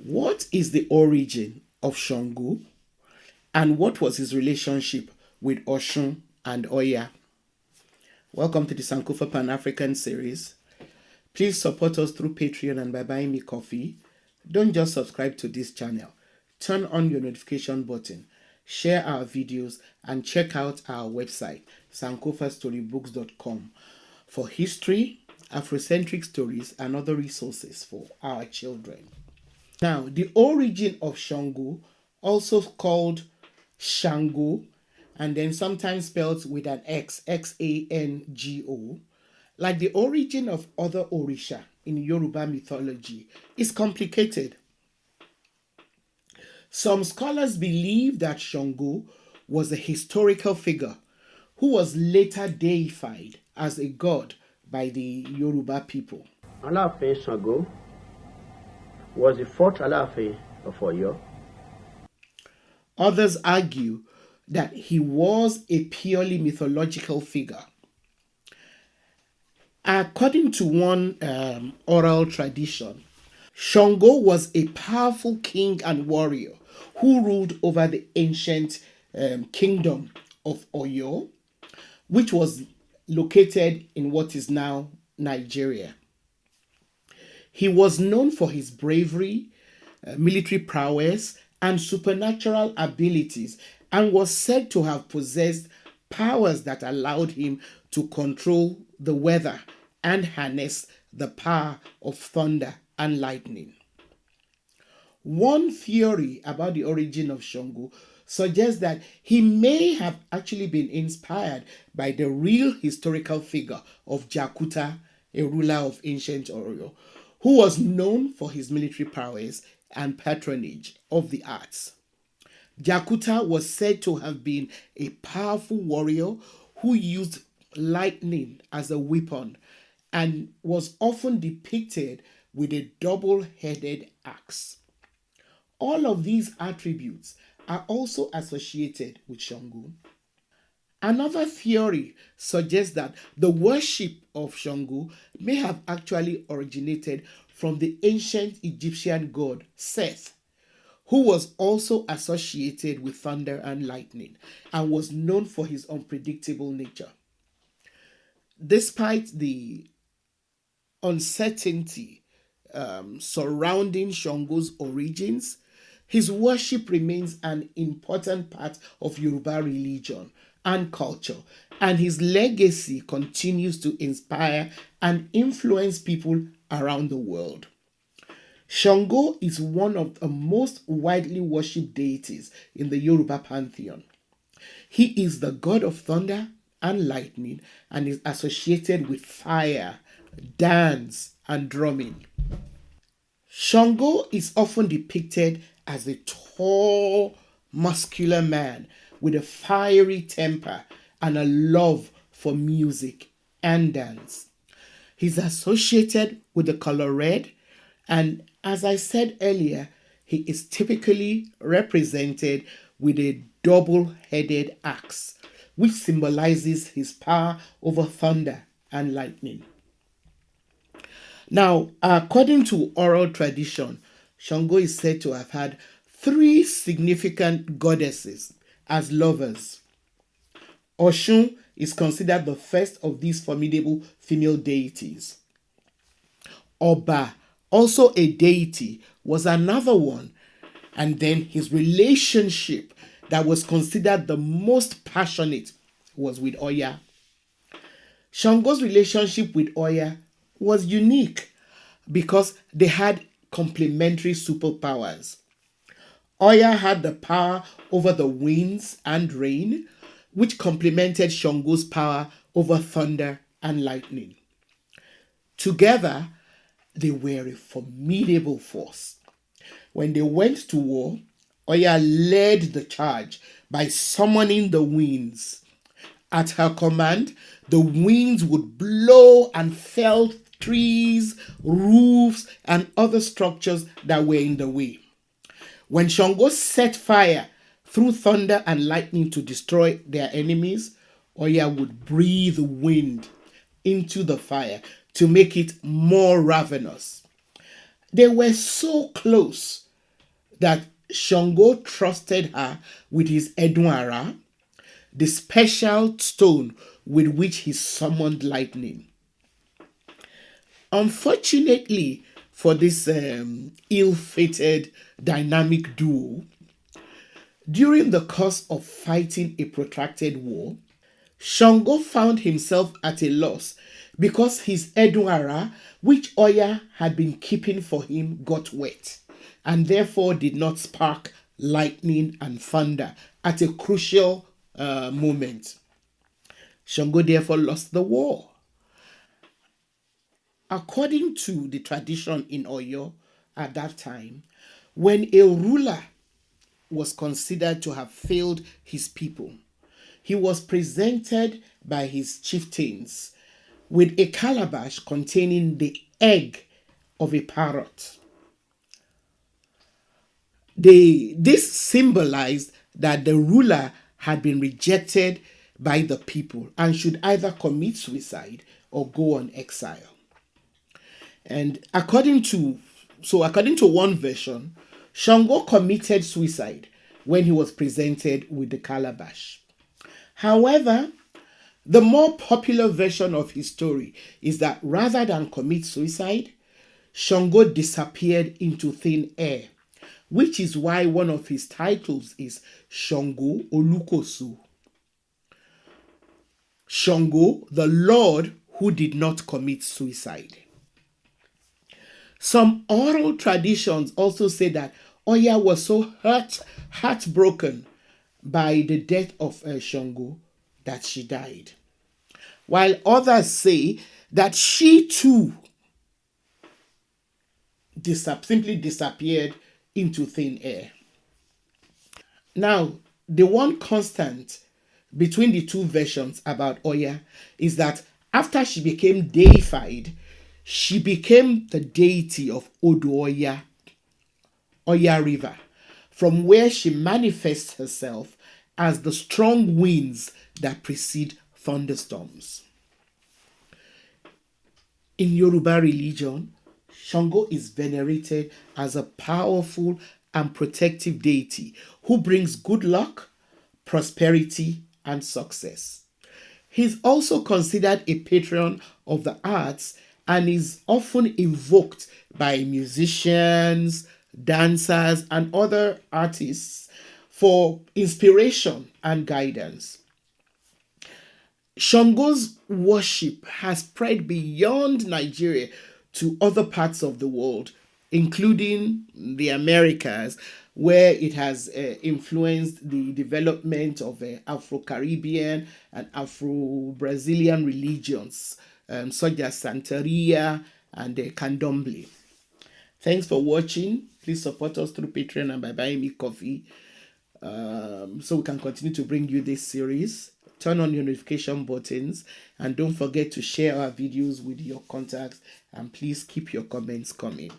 What is the origin of Sango, and what was his relationship with Oshun and Oya? Welcome to the Sankofa Pan-African series. Please support us through Patreon and by buying me coffee. Don't just subscribe to this channel. Turn on your notification button, share our videos, and check out our website, sankofastorybooks.com, for history, Afrocentric stories, and other resources for our children. Now, the origin of Sango, also called Shango, and then sometimes spelled with an X, X-A-N-G-O, like the origin of other Orisha in Yoruba mythology, is complicated. Some scholars believe that Sango was a historical figure who was later deified as a god by the Yoruba people. Alaafin Sango was the fourth Alaafin of Oyo. Others argue that he was a purely mythological figure. According to one oral tradition, Sango was a powerful king and warrior who ruled over the ancient kingdom of Oyo, which was located in what is now Nigeria. He was known for his bravery, military prowess, and supernatural abilities, and was said to have possessed powers that allowed him to control the weather and harness the power of thunder and lightning. One theory about the origin of Sango suggests that he may have actually been inspired by the real historical figure of Jakuta, a ruler of ancient Oyo, who was known for his military prowess and patronage of the arts. Jakuta was said to have been a powerful warrior who used lightning as a weapon and was often depicted with a double-headed axe. All of these attributes are also associated with Sango. Another theory suggests that the worship of Sango may have actually originated from the ancient Egyptian god Seth, who was also associated with thunder and lightning and was known for his unpredictable nature. Despite the uncertainty surrounding Sango's origins, his worship remains an important part of Yoruba religion and culture, and his legacy continues to inspire and influence people around the world. Sango is one of the most widely worshipped deities in the Yoruba pantheon. He is the god of thunder and lightning and is associated with fire, dance, and drumming. Sango is often depicted as a tall, muscular man with a fiery temper and a love for music and dance. He's associated with the color red, and as I said earlier, he is typically represented with a double-headed axe, which symbolizes his power over thunder and lightning. Now, according to oral tradition, Sango is said to have had 3 significant goddesses as lovers. Oshun is considered the first of these formidable female deities. Oba, also a deity, was another one, and then his relationship that was considered the most passionate was with Oya. Sango's relationship with Oya was unique because they had complementary superpowers. Oya had the power over the winds and rain, which complemented Sango's power over thunder and lightning. Together, they were a formidable force. When they went to war, Oya led the charge by summoning the winds. At her command, the winds would blow and fell trees, roofs, and other structures that were in the way. When Sango set fire through thunder and lightning to destroy their enemies, Oya would breathe wind into the fire to make it more ravenous. They were so close that Shango trusted her with his Edunara, the special stone with which he summoned lightning. Unfortunately for this ill-fated dynamic duo, during the course of fighting a protracted war, Shango found himself at a loss because his Edunara, which Oya had been keeping for him, got wet and therefore did not spark lightning and thunder at a crucial moment. Shango therefore lost the war. According to the tradition in Oyo at that time, when a ruler was considered to have failed his people, he was presented by his chieftains with a calabash containing the egg of a parrot. This symbolized that the ruler had been rejected by the people and should either commit suicide or go on exile. And according to one version, Shango committed suicide when he was presented with the calabash. However, the more popular version of his story is that rather than commit suicide, Shango disappeared into thin air, which is why one of his titles is Shango Olukosu. Shango, the Lord who did not commit suicide. Some oral traditions also say that Oya was so heartbroken by the death of Shango that she died, while others say that she too simply disappeared into thin air. Now, the one constant between the two versions about Oya is that after she became deified, she became the deity of Odo Oya River, from where she manifests herself as the strong winds that precede thunderstorms. In Yoruba religion, Shango is venerated as a powerful and protective deity who brings good luck, prosperity, and success. He's also considered a patron of the arts and is often invoked by musicians, dancers, and other artists for inspiration and guidance. Shango's worship has spread beyond Nigeria to other parts of the world, including the Americas, where it has influenced the development of Afro-Caribbean and Afro-Brazilian religions, such as Santeria and Candomblé. Thanks for watching. Please support us through Patreon and by buying me coffee, so we can continue to bring you this series. Turn on your notification buttons and don't forget to share our videos with your contacts, and please keep your comments coming.